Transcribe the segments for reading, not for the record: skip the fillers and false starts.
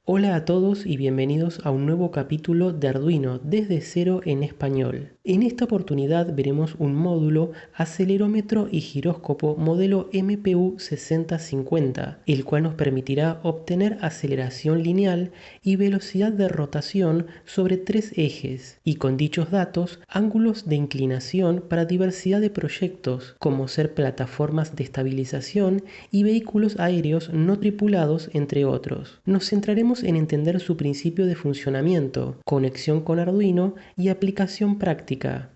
Hola a todos y bienvenidos a un nuevo capítulo de Arduino desde cero en español. En esta oportunidad veremos un módulo acelerómetro y giróscopo modelo MPU 6050, el cual nos permitirá obtener aceleración lineal y velocidad de rotación sobre 3 ejes y con dichos datos ángulos de inclinación para diversidad de proyectos como ser plataformas de estabilización y vehículos aéreos no tripulados, entre otros. Nos centraremos en entender su principio de funcionamiento, conexión con Arduino y aplicación práctica.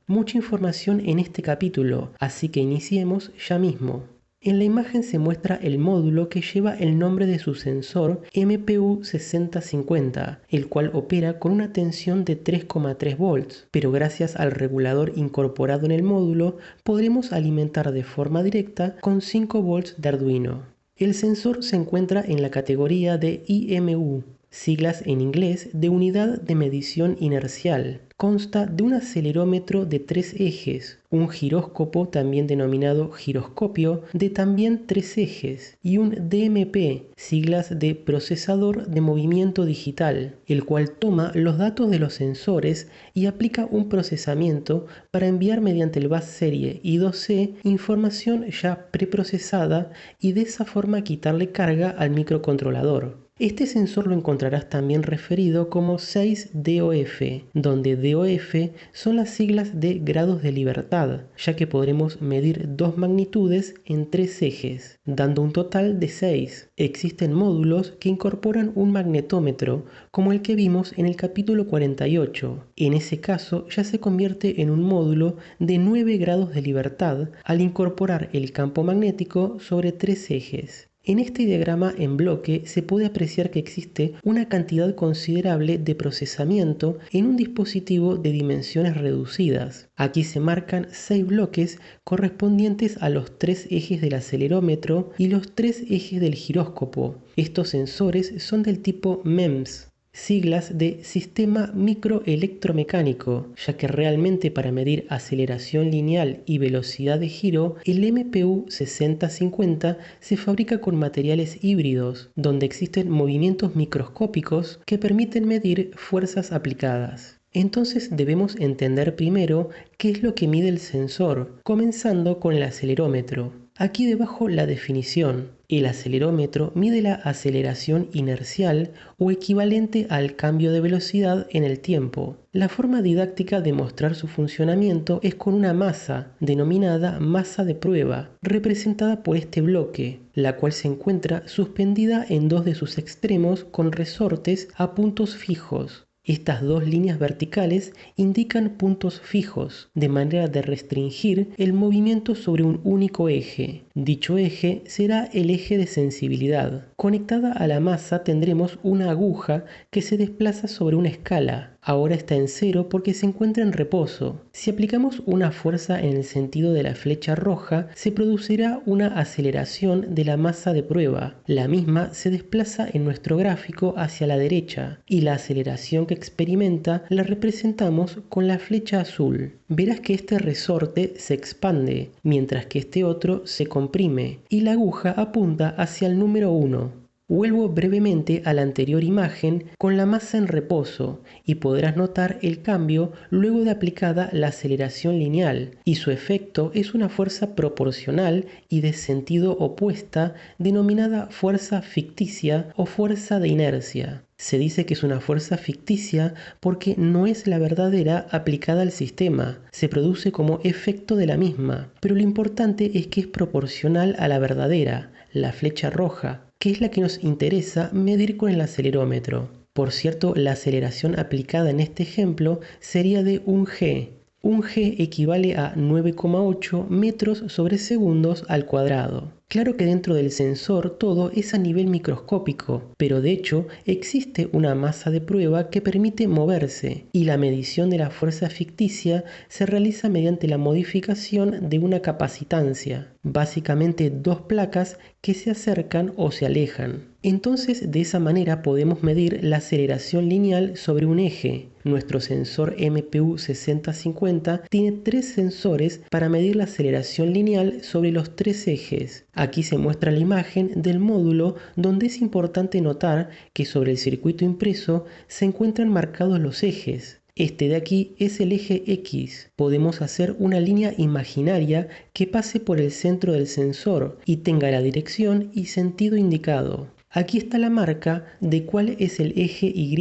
Mucha información en este capítulo, así que iniciemos ya mismo. En la imagen se muestra el módulo que lleva el nombre de su sensor MPU 6050, el cual opera con una tensión de 3,3 volts, pero gracias al regulador incorporado en el módulo podremos alimentar de forma directa con 5 volts de Arduino. El sensor se encuentra en la categoría de IMU, siglas en inglés de unidad de medición inercial. Consta de un acelerómetro de 3 ejes, un giróscopo también denominado giroscopio de también 3 ejes y un DMP, siglas de procesador de movimiento digital, el cual toma los datos de los sensores y aplica un procesamiento para enviar mediante el bus serie I2C información ya preprocesada y de esa forma quitarle carga al microcontrolador. Este sensor lo encontrarás también referido como 6DOF, donde DOF son las siglas de grados de libertad, ya que podremos medir dos magnitudes en 3 ejes, dando un total de 6. Existen módulos que incorporan un magnetómetro, como el que vimos en el capítulo 48. En ese caso ya se convierte en un módulo de 9 grados de libertad al incorporar el campo magnético sobre 3 ejes. En este diagrama en bloque se puede apreciar que existe una cantidad considerable de procesamiento en un dispositivo de dimensiones reducidas. Aquí se marcan 6 bloques correspondientes a los 3 ejes del acelerómetro y los 3 ejes del giróscopo. Estos sensores son del tipo MEMS, siglas de sistema microelectromecánico, ya que realmente para medir aceleración lineal y velocidad de giro, el MPU 6050 se fabrica con materiales híbridos, donde existen movimientos microscópicos que permiten medir fuerzas aplicadas. Entonces debemos entender primero qué es lo que mide el sensor, comenzando con el acelerómetro. Aquí debajo la definición. El acelerómetro mide la aceleración inercial o equivalente al cambio de velocidad en el tiempo. La forma didáctica de mostrar su funcionamiento es con una masa, denominada masa de prueba, representada por este bloque, la cual se encuentra suspendida en dos de sus extremos con resortes a puntos fijos. Estas dos líneas verticales indican puntos fijos, de manera de restringir el movimiento sobre un único eje. Dicho eje será el eje de sensibilidad. Conectada a la masa tendremos una aguja que se desplaza sobre una escala. Ahora está en 0 porque se encuentra en reposo. Si aplicamos una fuerza en el sentido de la flecha roja, se producirá una aceleración de la masa de prueba. La misma se desplaza en nuestro gráfico hacia la derecha y la aceleración que experimenta la representamos con la flecha azul. Verás que este resorte se expande, mientras que este otro se comprime y la aguja apunta hacia el número 1. Vuelvo brevemente a la anterior imagen con la masa en reposo y podrás notar el cambio luego de aplicada la aceleración lineal, y su efecto es una fuerza proporcional y de sentido opuesta denominada fuerza ficticia o fuerza de inercia. Se dice que es una fuerza ficticia porque no es la verdadera aplicada al sistema, se produce como efecto de la misma, pero lo importante es que es proporcional a la verdadera, la flecha roja, que es la que nos interesa medir con el acelerómetro. Por cierto, la aceleración aplicada en este ejemplo sería de 1 g. 1 g equivale a 9,8 metros sobre segundos al cuadrado. Claro que dentro del sensor todo es a nivel microscópico, pero de hecho existe una masa de prueba que permite moverse y la medición de la fuerza ficticia se realiza mediante la modificación de una capacitancia, básicamente dos placas que se acercan o se alejan. Entonces de esa manera podemos medir la aceleración lineal sobre un eje. Nuestro sensor MPU 6050 tiene 3 sensores para medir la aceleración lineal sobre los 3 ejes. Aquí se muestra la imagen del módulo donde es importante notar que sobre el circuito impreso se encuentran marcados los ejes. Este de aquí es el eje X. Podemos hacer una línea imaginaria que pase por el centro del sensor y tenga la dirección y sentido indicado. Aquí está la marca de cuál es el eje Y.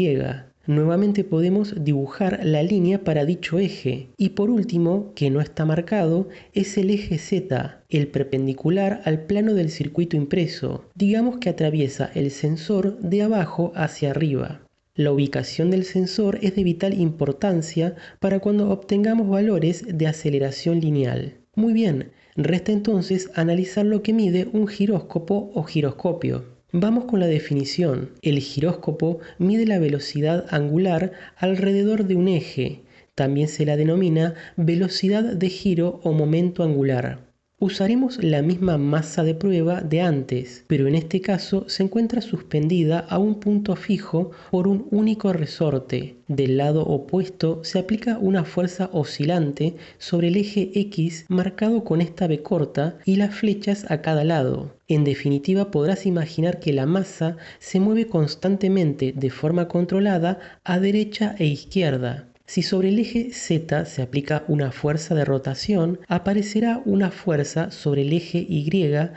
Nuevamente podemos dibujar la línea para dicho eje. Y por último, que no está marcado, es el eje Z, el perpendicular al plano del circuito impreso. Digamos que atraviesa el sensor de abajo hacia arriba. La ubicación del sensor es de vital importancia para cuando obtengamos valores de aceleración lineal. Muy bien, resta entonces analizar lo que mide un giróscopo o giroscopio. Vamos con la definición. El giróscopo mide la velocidad angular alrededor de un eje. También se la denomina velocidad de giro o momento angular. Usaremos la misma masa de prueba de antes, pero en este caso se encuentra suspendida a un punto fijo por un único resorte. Del lado opuesto se aplica una fuerza oscilante sobre el eje X marcado con esta B corta y las flechas a cada lado. En definitiva, podrás imaginar que la masa se mueve constantemente de forma controlada a derecha e izquierda. Si sobre el eje Z se aplica una fuerza de rotación, aparecerá una fuerza sobre el eje Y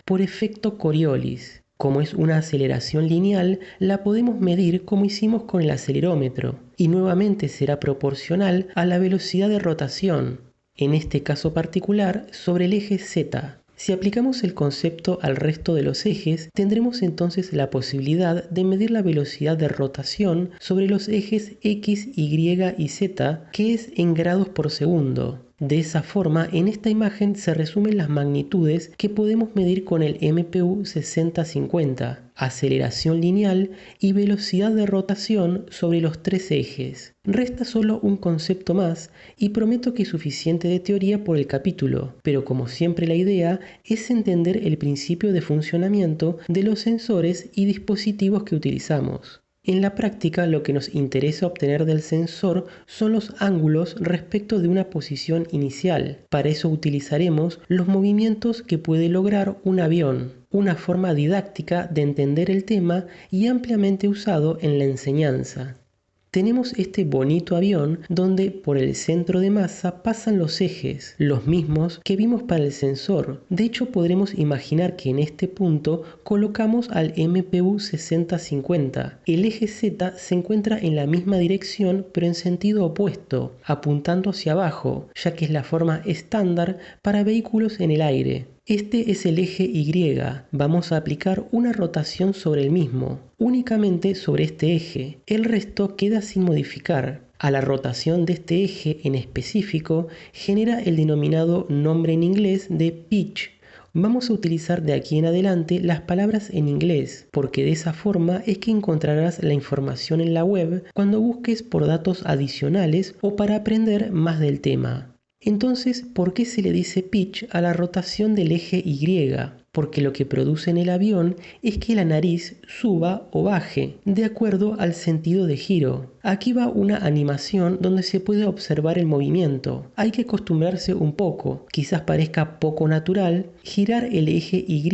por efecto Coriolis. Como es una aceleración lineal, la podemos medir como hicimos con el acelerómetro, y nuevamente será proporcional a la velocidad de rotación, en este caso particular sobre el eje Z. Si aplicamos el concepto al resto de los ejes, tendremos entonces la posibilidad de medir la velocidad de rotación sobre los ejes X, Y y Z, que es en grados por segundo. De esa forma, en esta imagen se resumen las magnitudes que podemos medir con el MPU 6050, aceleración lineal y velocidad de rotación sobre los tres ejes. Resta solo un concepto más y prometo que es suficiente de teoría por el capítulo, pero como siempre la idea es entender el principio de funcionamiento de los sensores y dispositivos que utilizamos. En la práctica, lo que nos interesa obtener del sensor son los ángulos respecto de una posición inicial. Para eso utilizaremos los movimientos que puede lograr un avión, una forma didáctica de entender el tema y ampliamente usado en la enseñanza. Tenemos este bonito avión donde por el centro de masa pasan los ejes, los mismos que vimos para el sensor. De hecho, podremos imaginar que en este punto colocamos al MPU 6050. El eje Z se encuentra en la misma dirección pero en sentido opuesto, apuntando hacia abajo, ya que es la forma estándar para vehículos en el aire. Este es el eje Y. Vamos a aplicar una rotación sobre el mismo, únicamente sobre este eje. El resto queda sin modificar. A la rotación de este eje en específico genera el denominado nombre en inglés de pitch. Vamos a utilizar de aquí en adelante las palabras en inglés, porque de esa forma es que encontrarás la información en la web cuando busques por datos adicionales o para aprender más del tema. Entonces, ¿por qué se le dice pitch a la rotación del eje Y? Porque lo que produce en el avión es que la nariz suba o baje, de acuerdo al sentido de giro. Aquí va una animación donde se puede observar el movimiento. Hay que acostumbrarse un poco, quizás parezca poco natural, girar el eje Y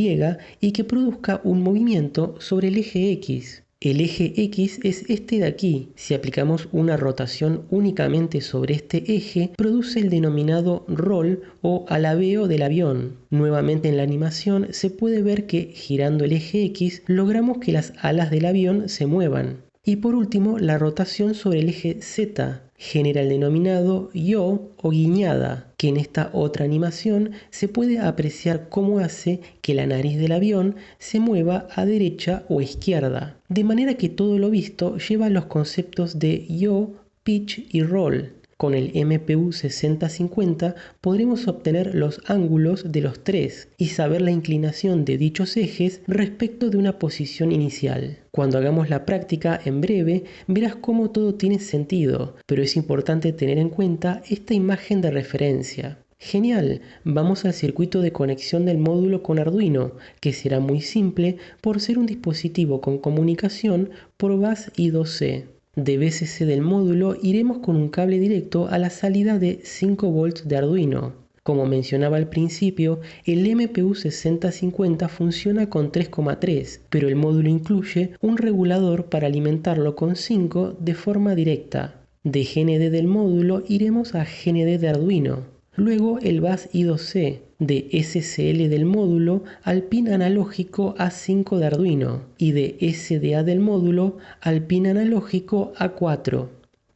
y que produzca un movimiento sobre el eje X. El eje X es este de aquí. Si aplicamos una rotación únicamente sobre este eje, produce el denominado roll o alabeo del avión. Nuevamente en la animación se puede ver que girando el eje X logramos que las alas del avión se muevan. Y por último, la rotación sobre el eje Z genera el denominado yaw o guiñada, que en esta otra animación se puede apreciar cómo hace que la nariz del avión se mueva a derecha o izquierda. De manera que todo lo visto lleva los conceptos de yaw, pitch y roll. Con el MPU 6050 podremos obtener los ángulos de los tres y saber la inclinación de dichos ejes respecto de una posición inicial. Cuando hagamos la práctica en breve verás cómo todo tiene sentido, pero es importante tener en cuenta esta imagen de referencia. Genial, vamos al circuito de conexión del módulo con Arduino, que será muy simple por ser un dispositivo con comunicación por bus I2C. De BCC del módulo iremos con un cable directo a la salida de 5 volts de Arduino. Como mencionaba al principio, el MPU 6050 funciona con 3,3, pero el módulo incluye un regulador para alimentarlo con 5 de forma directa. De GND del módulo iremos a GND de Arduino. Luego el bus I2C, de SCL del módulo al pin analógico A5 de Arduino y de SDA del módulo al pin analógico A4.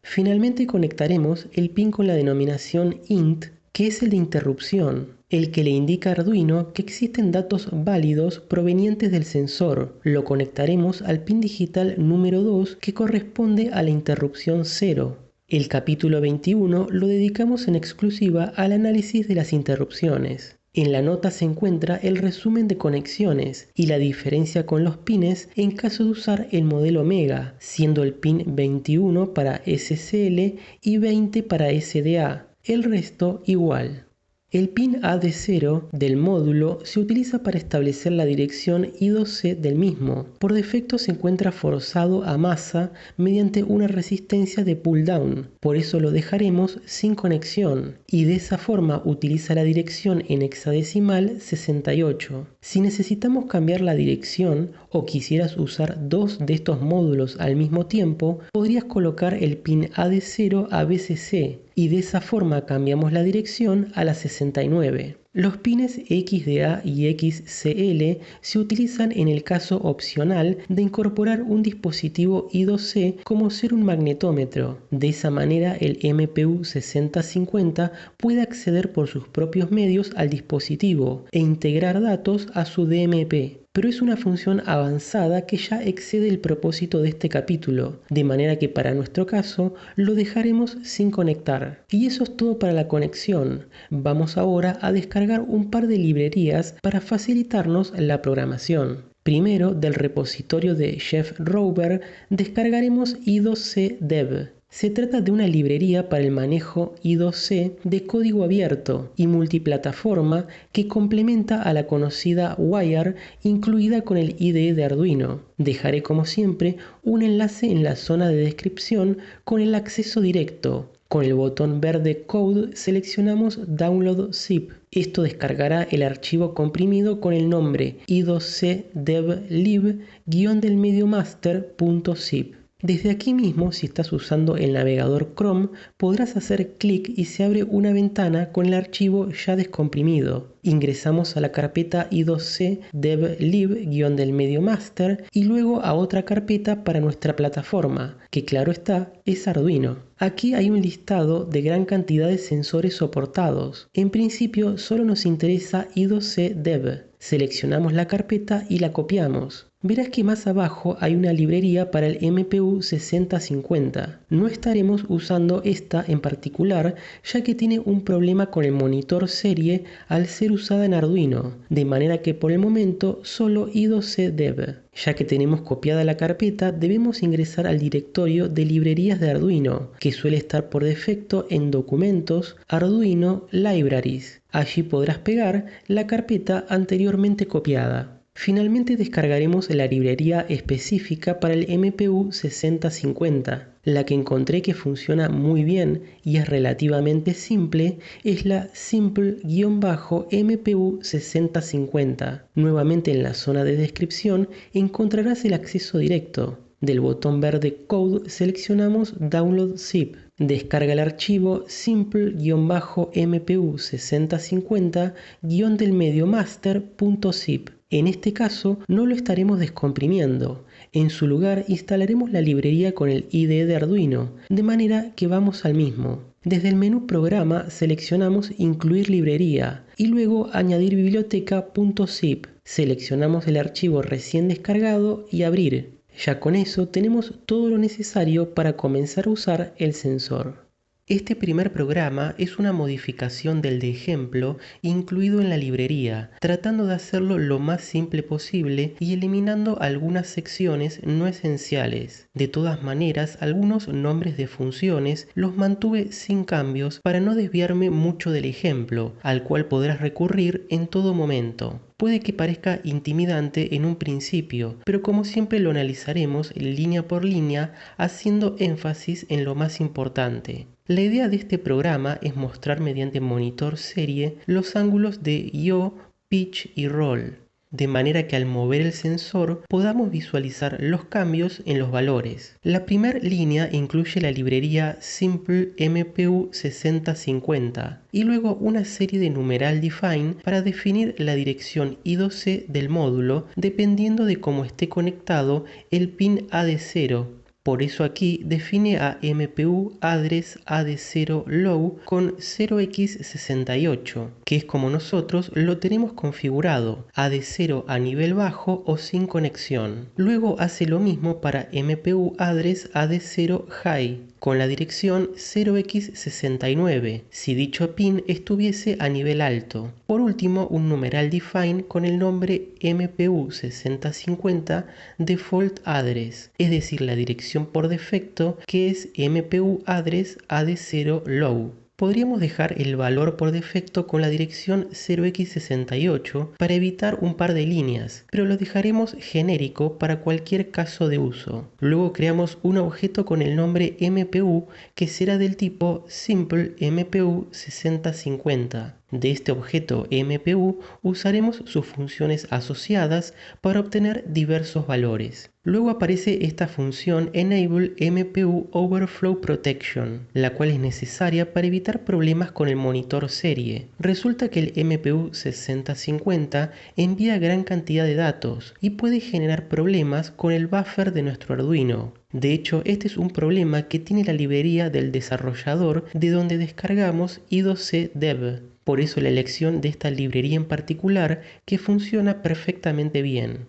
Finalmente conectaremos el pin con la denominación INT, que es el de interrupción, el que le indica a Arduino que existen datos válidos provenientes del sensor. Lo conectaremos al pin digital número 2 que corresponde a la interrupción 0. El capítulo 21 lo dedicamos en exclusiva al análisis de las interrupciones. En la nota se encuentra el resumen de conexiones y la diferencia con los pines en caso de usar el modelo Mega, siendo el pin 21 para SCL y 20 para SDA, el resto igual. El pin AD0 del módulo se utiliza para establecer la dirección I2C del mismo. Por defecto se encuentra forzado a masa mediante una resistencia de pull-down, por eso lo dejaremos sin conexión y de esa forma utiliza la dirección en hexadecimal 68. Si necesitamos cambiar la dirección o quisieras usar dos de estos módulos al mismo tiempo, podrías colocar el pin AD0 a BCC y de esa forma cambiamos la dirección a la 69. Los pines XDA y XCL se utilizan en el caso opcional de incorporar un dispositivo I2C como ser un magnetómetro. De esa manera el MPU 6050 puede acceder por sus propios medios al dispositivo e integrar datos a su DMP. Pero es una función avanzada que ya excede el propósito de este capítulo, de manera que para nuestro caso lo dejaremos sin conectar. Y eso es todo para la conexión. Vamos ahora a descargar un par de librerías para facilitarnos la programación. Primero, del repositorio de Jeff Rober, descargaremos I2C Dev. Se trata de una librería para el manejo I2C de código abierto y multiplataforma que complementa a la conocida Wire incluida con el IDE de Arduino. Dejaré como siempre un enlace en la zona de descripción con el acceso directo. Con el botón verde Code seleccionamos Download Zip. Esto descargará el archivo comprimido con el nombre i2cdevlib-master.zip. Desde aquí mismo, si estás usando el navegador Chrome, podrás hacer clic y se abre una ventana con el archivo ya descomprimido. Ingresamos a la carpeta i2c devlib-master y luego a otra carpeta para nuestra plataforma, que claro está, es Arduino. Aquí hay un listado de gran cantidad de sensores soportados. En principio solo nos interesa i2c dev. Seleccionamos la carpeta y la copiamos. Verás que más abajo hay una librería para el MPU 6050. No estaremos usando esta en particular, ya que tiene un problema con el monitor serie al ser usada en Arduino, de manera que por el momento solo i2c dev. Ya que tenemos copiada la carpeta, debemos ingresar al directorio de librerías de Arduino, que suele estar por defecto en Documentos, Arduino Libraries. Allí podrás pegar la carpeta anteriormente copiada. Finalmente descargaremos la librería específica para el MPU 6050. La que encontré que funciona muy bien y es relativamente simple es la Simple-MPU 6050. Nuevamente en la zona de descripción encontrarás el acceso directo. Del botón verde Code seleccionamos Download Zip. Descarga el archivo simple-mpu 6050-master.zip. En este caso no lo estaremos descomprimiendo. En su lugar instalaremos la librería con el IDE de Arduino, de manera que vamos al mismo. Desde el menú Programa seleccionamos Incluir librería y luego Añadir biblioteca.zip. Seleccionamos el archivo recién descargado y Abrir. Ya con eso tenemos todo lo necesario para comenzar a usar el sensor. Este primer programa es una modificación del de ejemplo incluido en la librería, tratando de hacerlo lo más simple posible y eliminando algunas secciones no esenciales. De todas maneras, algunos nombres de funciones los mantuve sin cambios para no desviarme mucho del ejemplo, al cual podrás recurrir en todo momento. Puede que parezca intimidante en un principio, pero como siempre lo analizaremos línea por línea, haciendo énfasis en lo más importante. La idea de este programa es mostrar mediante monitor serie los ángulos de yaw, pitch y roll, de manera que al mover el sensor podamos visualizar los cambios en los valores. La primera línea incluye la librería Simple MPU 6050 y luego una serie de numeral define para definir la dirección I2C del módulo dependiendo de cómo esté conectado el pin AD0. Por eso aquí define a MPU address AD0 low con 0x68, que es como nosotros lo tenemos configurado, AD0 a nivel bajo o sin conexión. Luego hace lo mismo para MPU address AD0 high, con la dirección 0x69, si dicho pin estuviese a nivel alto. Por último, un numeral define con el nombre MPU 6050 default address, es decir, la dirección por defecto que es MPU address AD0 low. Podríamos dejar el valor por defecto con la dirección 0x68 para evitar un par de líneas, pero lo dejaremos genérico para cualquier caso de uso. Luego creamos un objeto con el nombre MPU que será del tipo Simple MPU 6050. De este objeto MPU usaremos sus funciones asociadas para obtener diversos valores. Luego aparece esta función Enable MPU Overflow Protection, la cual es necesaria para evitar problemas con el monitor serie. Resulta que el MPU 6050 envía gran cantidad de datos y puede generar problemas con el buffer de nuestro Arduino. De hecho, este es un problema que tiene la librería del desarrollador de donde descargamos I2C Dev. Por eso la elección de esta librería en particular que funciona perfectamente bien.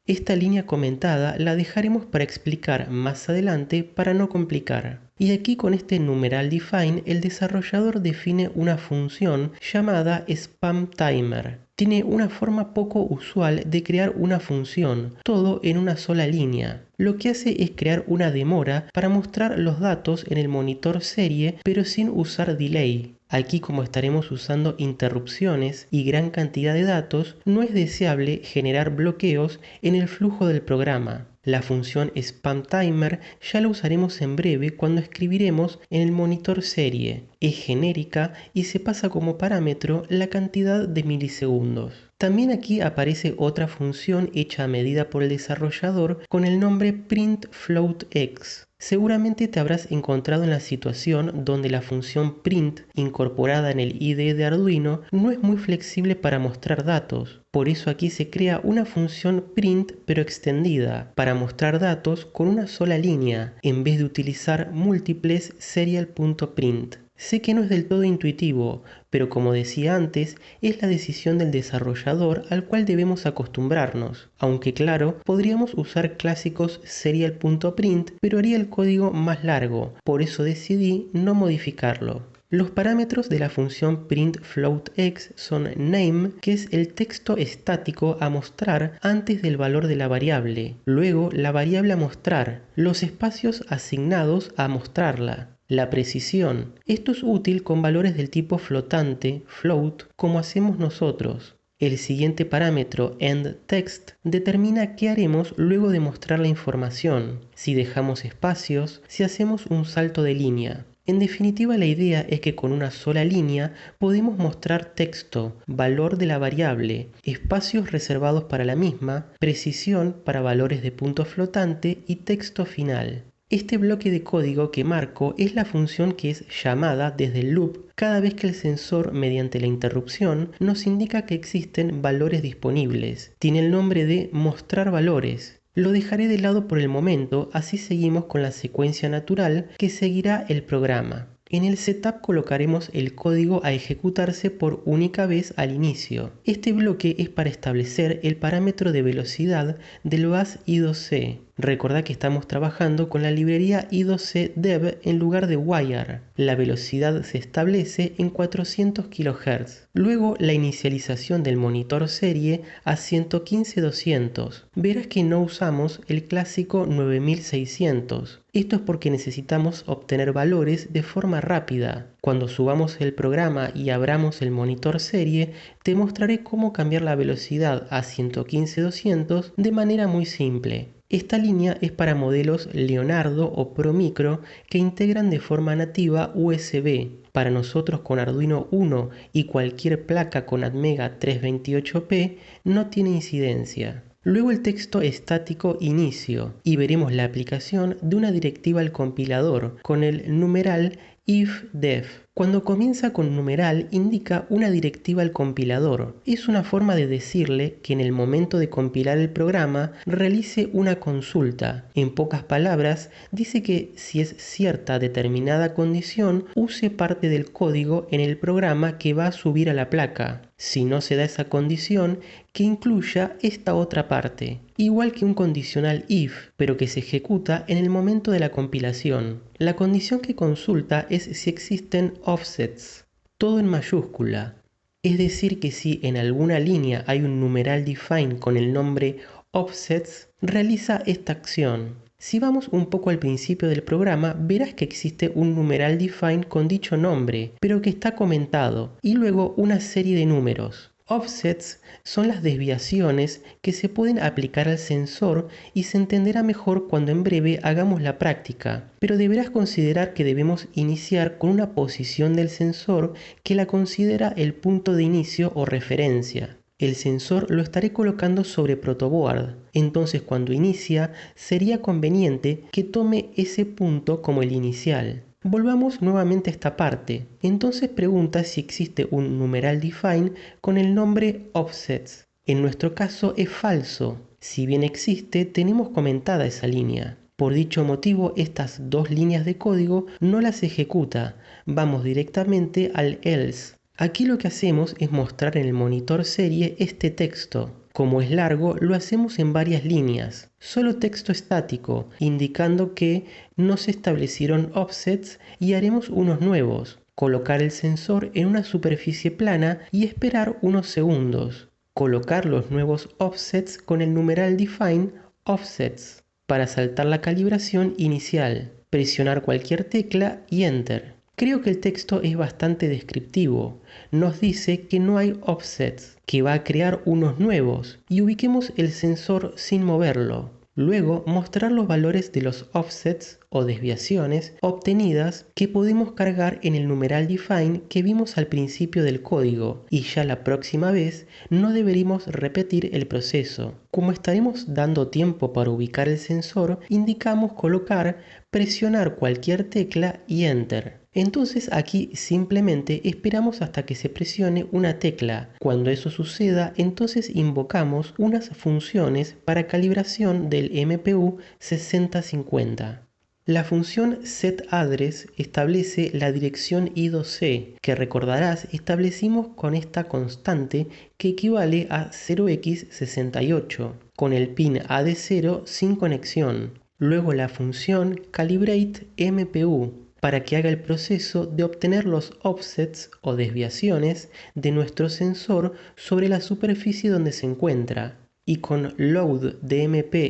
Esta línea comentada la dejaremos para explicar más adelante para no complicar. Y aquí con este numeral define el desarrollador define una función llamada spam timer. Tiene una forma poco usual de crear una función, todo en una sola línea. Lo que hace es crear una demora para mostrar los datos en el monitor serie pero sin usar delay. Aquí como estaremos usando interrupciones y gran cantidad de datos, no es deseable generar bloqueos en el flujo del programa. La función spamTimer ya la usaremos en breve cuando escribiremos en el monitor serie. Es genérica y se pasa como parámetro la cantidad de milisegundos. También aquí aparece otra función hecha a medida por el desarrollador con el nombre printFloatX. Seguramente te habrás encontrado en la situación donde la función print incorporada en el IDE de Arduino no es muy flexible para mostrar datos. Por eso aquí se crea una función print pero extendida para mostrar datos con una sola línea en vez de utilizar múltiples serial.print. Sé que no es del todo intuitivo, pero como decía antes, es la decisión del desarrollador al cual debemos acostumbrarnos. Aunque claro, podríamos usar clásicos serial.print, pero haría el código más largo, por eso decidí no modificarlo. Los parámetros de la función printFloatX son name, que es el texto estático a mostrar antes del valor de la variable, luego la variable a mostrar, los espacios asignados a mostrarla. La precisión. Esto es útil con valores del tipo flotante, float, como hacemos nosotros. El siguiente parámetro, endText, determina qué haremos luego de mostrar la información, si dejamos espacios, si hacemos un salto de línea. En definitiva, la idea es que con una sola línea podemos mostrar texto, valor de la variable, espacios reservados para la misma, precisión para valores de punto flotante y texto final. Este bloque de código que marco es la función que es llamada desde el loop cada vez que el sensor, mediante la interrupción, nos indica que existen valores disponibles. Tiene el nombre de mostrar valores. Lo dejaré de lado por el momento, así seguimos con la secuencia natural que seguirá el programa. En el setup colocaremos el código a ejecutarse por única vez al inicio. Este bloque es para establecer el parámetro de velocidad del bus I2C. Recordá que estamos trabajando con la librería I2C Dev en lugar de Wire. La velocidad se establece en 400 kHz. Luego la inicialización del monitor serie a 115-200. Verás que no usamos el clásico 9600. Esto es porque necesitamos obtener valores de forma rápida. Cuando subamos el programa y abramos el monitor serie, te mostraré cómo cambiar la velocidad a 115-200 de manera muy simple. Esta línea es para modelos Leonardo o Pro Micro que integran de forma nativa USB. Para nosotros con Arduino Uno y cualquier placa con Atmega 328P no tiene incidencia. Luego el texto estático inicio y veremos la aplicación de una directiva al compilador con el numeral ifdef. Cuando comienza con numeral indica una directiva al compilador. Es una forma de decirle que en el momento de compilar el programa realice una consulta. En pocas palabras, dice que si es cierta determinada condición, use parte del código en el programa que va a subir a la placa. Si no se da esa condición, que incluya esta otra parte. Igual que un condicional if, pero que se ejecuta en el momento de la compilación. La condición que consulta es si existen offsets, todo en mayúscula. Es decir que si en alguna línea hay un numeral define con el nombre offsets, realiza esta acción. Si vamos un poco al principio del programa, verás que existe un numeral define con dicho nombre, pero que está comentado, y luego una serie de números. Offsets son las desviaciones que se pueden aplicar al sensor y se entenderá mejor cuando en breve hagamos la práctica, pero deberás considerar que debemos iniciar con una posición del sensor que la considera el punto de inicio o referencia. El sensor lo estaré colocando sobre protoboard, entonces cuando inicia sería conveniente que tome ese punto como el inicial. Volvamos nuevamente a esta parte. Entonces pregunta si existe un numeral define con el nombre offsets. En nuestro caso es falso. Si bien existe, tenemos comentada esa línea. Por dicho motivo, estas dos líneas de código no las ejecuta. Vamos directamente al else. Aquí lo que hacemos es mostrar en el monitor serie este texto. Como es largo, lo hacemos en varias líneas. Solo texto estático, indicando que no se establecieron offsets y haremos unos nuevos. Colocar el sensor en una superficie plana y esperar unos segundos. Colocar los nuevos offsets con el numeral define offsets. Para saltar la calibración inicial, presionar cualquier tecla y enter. Creo que el texto es bastante descriptivo. Nos dice que no hay offsets, que va a crear unos nuevos y ubiquemos el sensor sin moverlo. Luego mostrar los valores de los offsets o desviaciones obtenidas que podemos cargar en el numeral define que vimos al principio del código y ya la próxima vez no deberíamos repetir el proceso. Como estaremos dando tiempo para ubicar el sensor, indicamos colocar, presionar cualquier tecla y enter. Entonces aquí simplemente esperamos hasta que se presione una tecla. Cuando eso suceda, entonces invocamos unas funciones para calibración del MPU 6050. La función setAddress establece la dirección I2C, que recordarás establecimos con esta constante que equivale a 0x68, con el pin AD0 sin conexión. Luego la función calibrateMPU, para que haga el proceso de obtener los offsets o desviaciones de nuestro sensor sobre la superficie donde se encuentra, y con loadDMPImage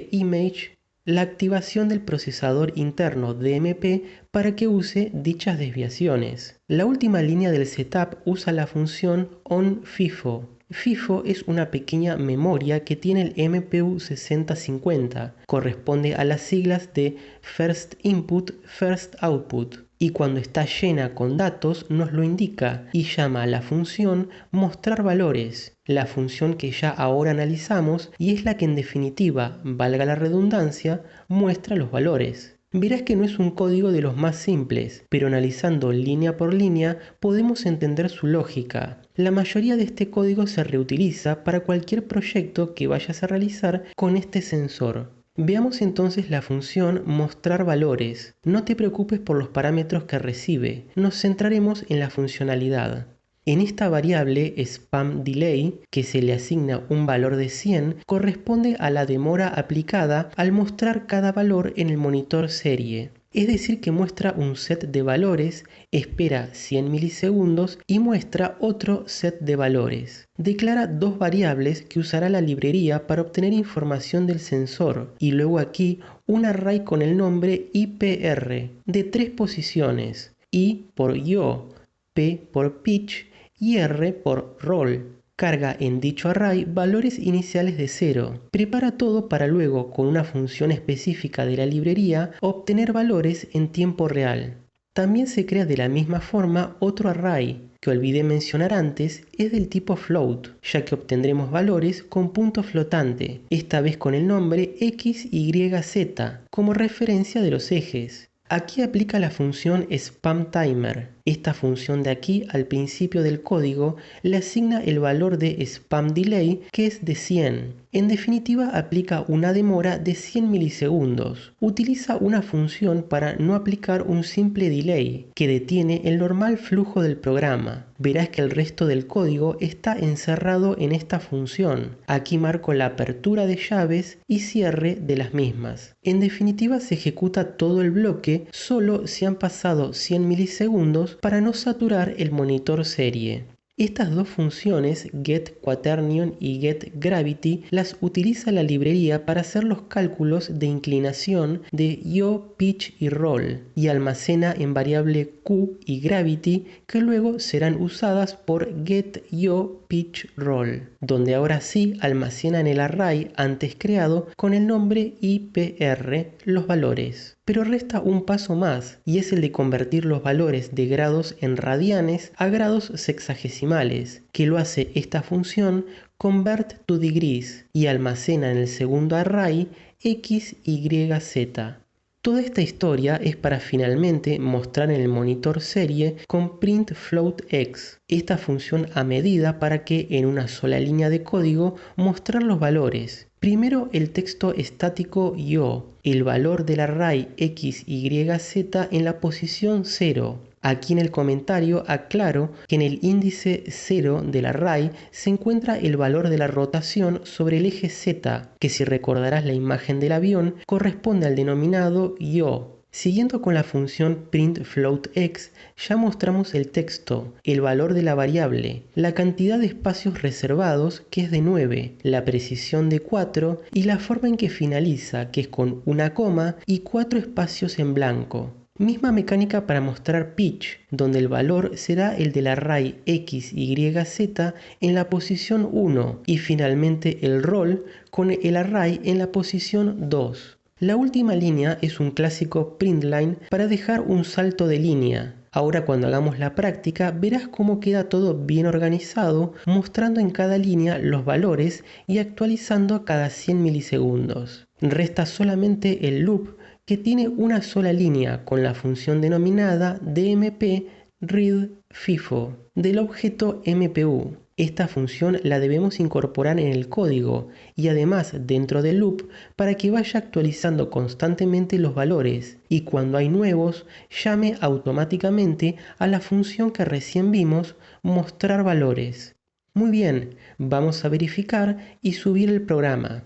la activación del procesador interno DMP para que use dichas desviaciones. La última línea del setup usa la función onFIFO. FIFO es una pequeña memoria que tiene el MPU 6050, corresponde a las siglas de First Input, First Output, y cuando está llena con datos nos lo indica y llama a la función mostrar valores, la función que ya ahora analizamos y es la que en definitiva, valga la redundancia, muestra los valores. Verás que no es un código de los más simples, pero analizando línea por línea podemos entender su lógica. La mayoría de este código se reutiliza para cualquier proyecto que vayas a realizar con este sensor. Veamos entonces la función mostrar valores. No te preocupes por los parámetros que recibe, nos centraremos en la funcionalidad. En esta variable spam_delay, que se le asigna un valor de 100, corresponde a la demora aplicada al mostrar cada valor en el monitor serie. Es decir que muestra un set de valores, espera 100 milisegundos y muestra otro set de valores. Declara dos variables que usará la librería para obtener información del sensor y luego aquí un array con el nombre IPR de 3 posiciones, I por IO, P por pitch y R por roll. Carga en dicho array valores iniciales de 0. Prepara todo para luego, con una función específica de la librería, obtener valores en tiempo real. También se crea de la misma forma otro array, que olvidé mencionar antes, es del tipo float, ya que obtendremos valores con punto flotante, esta vez con el nombre x, y, z, como referencia de los ejes. Aquí aplica la función spamTimer. Esta función de aquí, al principio del código, le asigna el valor de spamDelay, que es de 100. En definitiva, aplica una demora de 100 milisegundos. Utiliza una función para no aplicar un simple delay, que detiene el normal flujo del programa. Verás que el resto del código está encerrado en esta función. Aquí marco la apertura de llaves y cierre de las mismas. En definitiva, se ejecuta todo el bloque solo si han pasado 100 milisegundos para no saturar el monitor serie. Estas dos funciones, getQuaternion y getGravity, las utiliza la librería para hacer los cálculos de inclinación de yaw, pitch y roll, y almacena en variable q y gravity, que luego serán usadas por getYawPitchRoll, donde ahora sí almacenan el array antes creado con el nombre IPR, los valores. Pero resta un paso más, y es el de convertir los valores de grados en radianes a grados sexagesimales, que lo hace esta función convert2degrees, y almacena en el segundo array x, y, z. Toda esta historia es para finalmente mostrar en el monitor serie con printFloatX, esta función a medida para que en una sola línea de código mostrar los valores. Primero el texto estático yaw, el valor del array x, y, z en la posición 0. Aquí en el comentario aclaro que en el índice 0 del array se encuentra el valor de la rotación sobre el eje z, que si recordarás la imagen del avión, corresponde al denominado yaw. Siguiendo con la función printFloatX, ya mostramos el texto, el valor de la variable, la cantidad de espacios reservados, que es de 9, la precisión de 4 y la forma en que finaliza, que es con una coma y 4 espacios en blanco. Misma mecánica para mostrar pitch, donde el valor será el del array x, y, z en la posición 1 y finalmente el roll con el array en la posición 2. La última línea es un clásico printline para dejar un salto de línea. Ahora cuando hagamos la práctica verás cómo queda todo bien organizado, mostrando en cada línea los valores y actualizando cada 100 milisegundos. Resta solamente el loop, que tiene una sola línea con la función denominada dmp_readFIFO del objeto MPU. Esta función la debemos incorporar en el código y además dentro del loop para que vaya actualizando constantemente los valores y cuando hay nuevos llame automáticamente a la función que recién vimos, mostrar valores. Muy bien, vamos a verificar y subir el programa.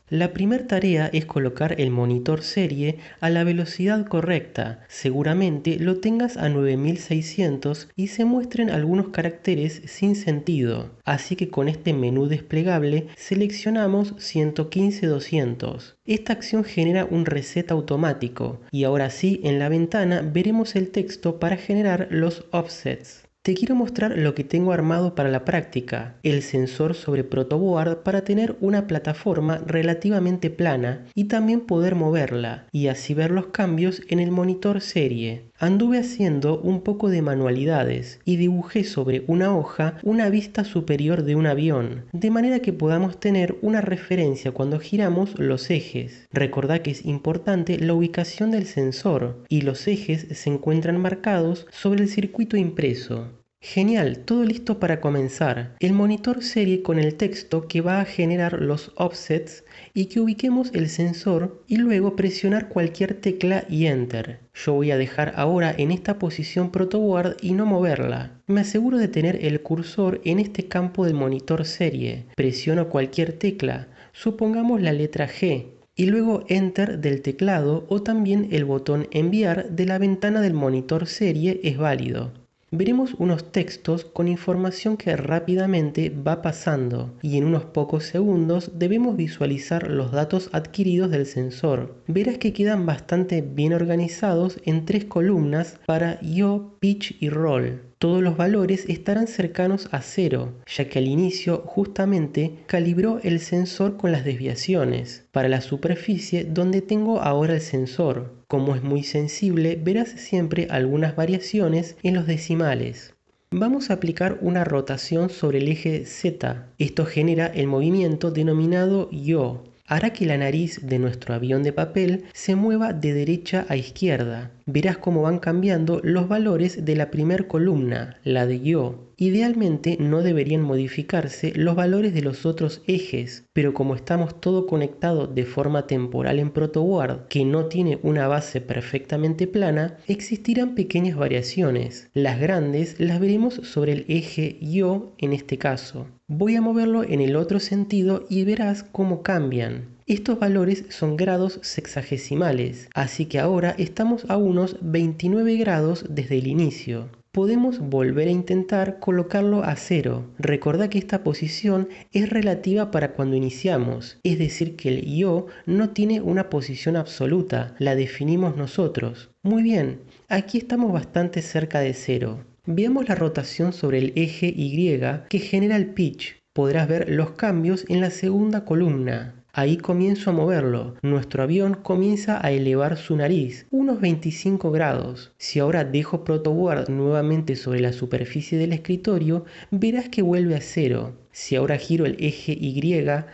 La primera tarea es colocar el monitor serie a la velocidad correcta. Seguramente lo tengas a 9600 y se muestren algunos caracteres sin sentido. Así que con este menú desplegable seleccionamos 115-200. Esta acción genera un reset automático y ahora sí en la ventana veremos el texto para generar los offsets. Te quiero mostrar lo que tengo armado para la práctica, el sensor sobre protoboard para tener una plataforma relativamente plana y también poder moverla y así ver los cambios en el monitor serie. Anduve haciendo un poco de manualidades y dibujé sobre una hoja una vista superior de un avión, de manera que podamos tener una referencia cuando giramos los ejes. Recordá que es importante la ubicación del sensor y los ejes se encuentran marcados sobre el circuito impreso. Genial, todo listo para comenzar. El monitor serie con el texto que va a generar los offsets y que ubiquemos el sensor y luego presionar cualquier tecla y Enter. Yo voy a dejar ahora en esta posición protoboard y no moverla. Me aseguro de tener el cursor en este campo del monitor serie. Presiono cualquier tecla, supongamos la letra G, y luego Enter del teclado o también el botón Enviar de la ventana del monitor serie es válido. Veremos unos textos con información que rápidamente va pasando y en unos pocos segundos debemos visualizar los datos adquiridos del sensor. Verás que quedan bastante bien organizados en 3 columnas para yaw, pitch y roll. Todos los valores estarán cercanos a 0, ya que al inicio justamente calibró el sensor con las desviaciones para la superficie donde tengo ahora el sensor. Como es muy sensible, verás siempre algunas variaciones en los decimales. Vamos a aplicar una rotación sobre el eje Z. Esto genera el movimiento denominado yaw. Hará que la nariz de nuestro avión de papel se mueva de derecha a izquierda. Verás cómo van cambiando los valores de la primer columna, la de yaw. Idealmente no deberían modificarse los valores de los otros ejes, pero como estamos todo conectado de forma temporal en ProtoWard, que no tiene una base perfectamente plana, existirán pequeñas variaciones. Las grandes las veremos sobre el eje yaw en este caso. Voy a moverlo en el otro sentido y verás cómo cambian. Estos valores son grados sexagesimales, así que ahora estamos a unos 29 grados desde el inicio. Podemos volver a intentar colocarlo a 0. Recordá que esta posición es relativa para cuando iniciamos, es decir que el yaw no tiene una posición absoluta, la definimos nosotros. Muy bien, aquí estamos bastante cerca de 0. Veamos la rotación sobre el eje Y que genera el pitch. Podrás ver los cambios en la segunda columna. Ahí comienzo a moverlo. Nuestro avión comienza a elevar su nariz, unos 25 grados. Si ahora dejo ProtoWard nuevamente sobre la superficie del escritorio, verás que vuelve a 0. Si ahora giro el eje Y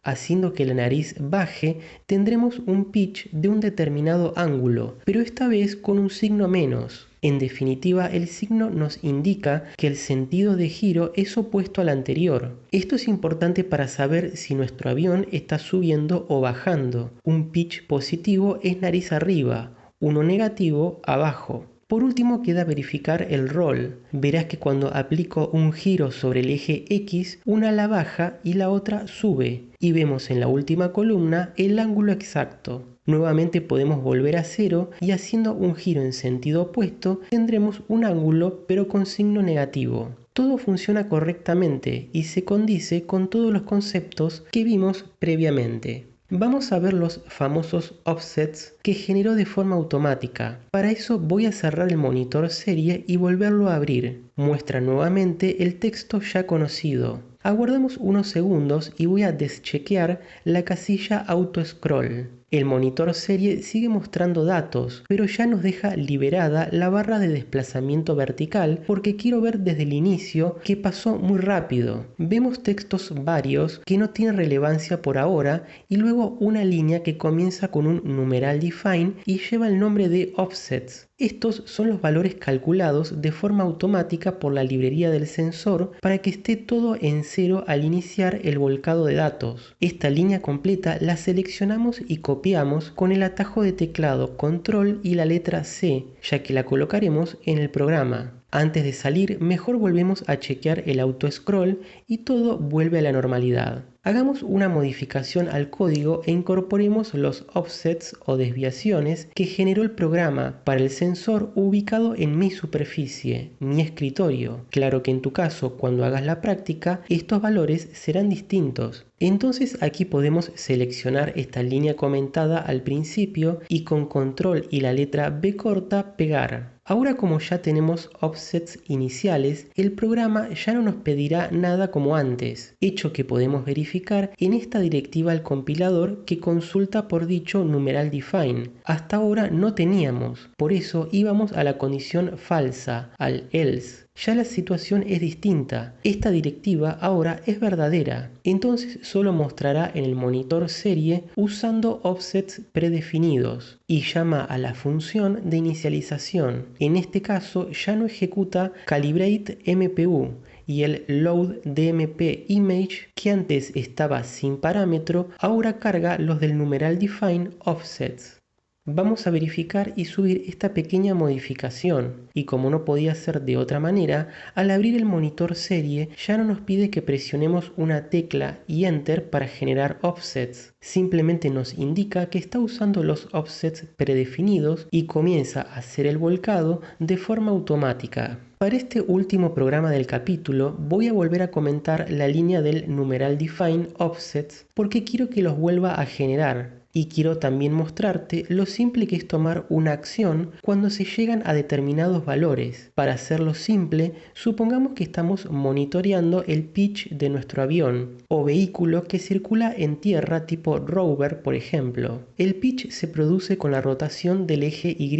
haciendo que la nariz baje, tendremos un pitch de un determinado ángulo, pero esta vez con un signo menos. En definitiva, el signo nos indica que el sentido de giro es opuesto al anterior. Esto es importante para saber si nuestro avión está subiendo o bajando. Un pitch positivo es nariz arriba, uno negativo abajo. Por último queda verificar el roll. Verás que cuando aplico un giro sobre el eje X, una ala baja y la otra sube. Y vemos en la última columna el ángulo exacto. Nuevamente podemos volver a 0 y haciendo un giro en sentido opuesto tendremos un ángulo pero con signo negativo. Todo funciona correctamente y se condice con todos los conceptos que vimos previamente. Vamos a ver los famosos offsets que generó de forma automática. Para eso voy a cerrar el monitor serie y volverlo a abrir. Muestra nuevamente el texto ya conocido. Aguardamos unos segundos y voy a deschequear la casilla Auto Scroll. El monitor serie sigue mostrando datos, pero ya nos deja liberada la barra de desplazamiento vertical porque quiero ver desde el inicio que pasó muy rápido. Vemos textos varios que no tienen relevancia por ahora y luego una línea que comienza con un numeral define y lleva el nombre de offsets. Estos son los valores calculados de forma automática por la librería del sensor para que esté todo en 0 al iniciar el volcado de datos. Esta línea completa la seleccionamos y copiamos con el atajo de teclado Control y la letra C, ya que la colocaremos en el programa. Antes de salir, mejor volvemos a chequear el auto scroll y todo vuelve a la normalidad. Hagamos una modificación al código e incorporemos los offsets o desviaciones que generó el programa para el sensor ubicado en mi superficie, mi escritorio. Claro que en tu caso, cuando hagas la práctica, estos valores serán distintos. Entonces aquí podemos seleccionar esta línea comentada al principio y con control y la letra B corta pegar. Ahora como ya tenemos offsets iniciales, el programa ya no nos pedirá nada como antes, hecho que podemos verificar en esta directiva al compilador que consulta por dicho numeral define. Hasta ahora no teníamos, por eso íbamos a la condición falsa, al else. Ya la situación es distinta, esta directiva ahora es verdadera, entonces solo mostrará en el monitor serie usando offsets predefinidos y llama a la función de inicialización. En este caso ya no ejecuta calibrate MPU y el load DMP image que antes estaba sin parámetro ahora carga los del numeral define offsets. Vamos a verificar y subir esta pequeña modificación, y como no podía ser de otra manera, al abrir el monitor serie ya no nos pide que presionemos una tecla y Enter para generar offsets. Simplemente nos indica que está usando los offsets predefinidos y comienza a hacer el volcado de forma automática. Para este último programa del capítulo voy a volver a comentar la línea del numeral define offsets porque quiero que los vuelva a generar. Y quiero también mostrarte lo simple que es tomar una acción cuando se llegan a determinados valores. Para hacerlo simple, supongamos que estamos monitoreando el pitch de nuestro avión o vehículo que circula en tierra tipo rover, por ejemplo. El pitch se produce con la rotación del eje Y.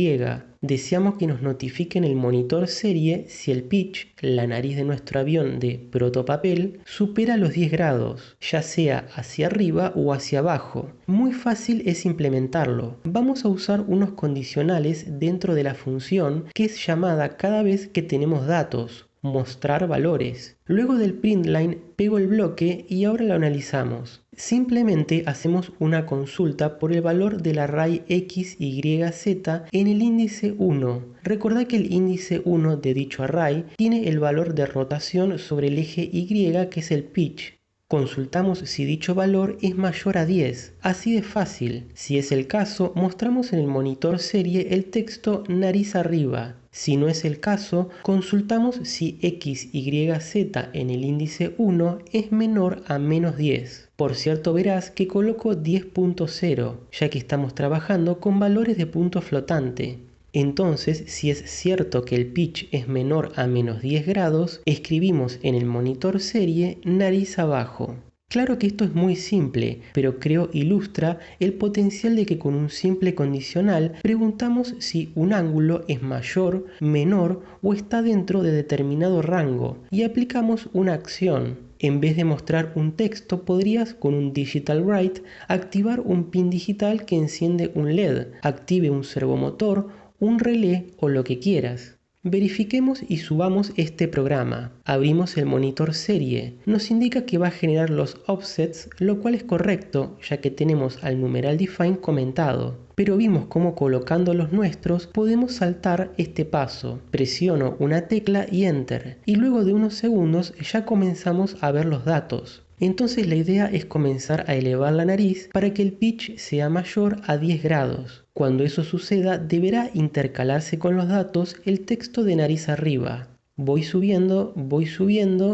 Deseamos que nos notifique en el monitor serie si el pitch, la nariz de nuestro avión de protopapel, supera los 10 grados, ya sea hacia arriba o hacia abajo. Muy fácil es implementarlo. Vamos a usar unos condicionales dentro de la función que es llamada cada vez que tenemos datos. Mostrar valores. Luego del println pego el bloque y ahora lo analizamos. Simplemente hacemos una consulta por el valor del array x, y, z en el índice 1. Recordad que el índice 1 de dicho array tiene el valor de rotación sobre el eje y que es el pitch. Consultamos si dicho valor es mayor a 10. Así de fácil. Si es el caso, mostramos en el monitor serie el texto nariz arriba. Si no es el caso, consultamos si x, y, z en el índice 1 es menor a menos 10. Por cierto, verás que coloco 10.0, ya que estamos trabajando con valores de punto flotante. Entonces, si es cierto que el pitch es menor a menos 10 grados, escribimos en el monitor serie nariz abajo. Claro que esto es muy simple, pero creo ilustra el potencial de que con un simple condicional preguntamos si un ángulo es mayor, menor o está dentro de determinado rango y aplicamos una acción. En vez de mostrar un texto, podrías con un Digital Write activar un pin digital que enciende un LED, active un servomotor, un relé o lo que quieras. Verifiquemos y subamos este programa. Abrimos el monitor serie. Nos indica que va a generar los offsets, lo cual es correcto, ya que tenemos al numeral define comentado. Pero vimos cómo colocando los nuestros podemos saltar este paso. Presiono una tecla y Enter. Y luego de unos segundos ya comenzamos a ver los datos. Entonces la idea es comenzar a elevar la nariz para que el pitch sea mayor a 10 grados. Cuando eso suceda, deberá intercalarse con los datos el texto de nariz arriba. Voy subiendo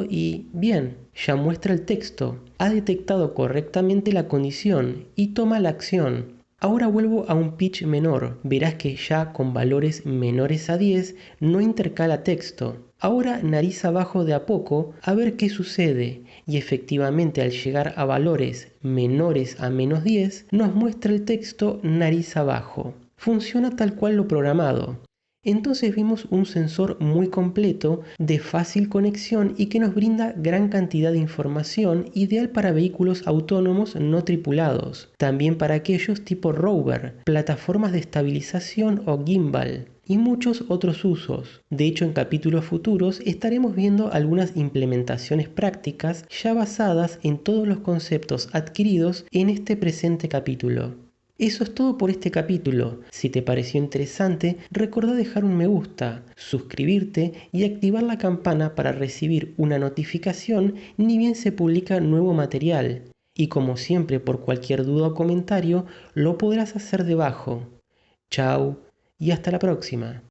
y bien, ya muestra el texto. Ha detectado correctamente la condición y toma la acción. Ahora vuelvo a un pitch menor. Verás que ya con valores menores a 10 no intercala texto. Ahora nariz abajo de a poco a ver qué sucede y efectivamente al llegar a valores menores a menos 10 nos muestra el texto nariz abajo. Funciona tal cual lo programado. Entonces vimos un sensor muy completo, de fácil conexión y que nos brinda gran cantidad de información, ideal para vehículos autónomos no tripulados, también para aquellos tipo rover, plataformas de estabilización o gimbal y muchos otros usos. De hecho, en capítulos futuros estaremos viendo algunas implementaciones prácticas ya basadas en todos los conceptos adquiridos en este presente capítulo. Eso es todo por este capítulo. Si te pareció interesante, recordá dejar un me gusta, suscribirte y activar la campana para recibir una notificación ni bien se publica nuevo material. Y como siempre, por cualquier duda o comentario, lo podrás hacer debajo. Chao y hasta la próxima.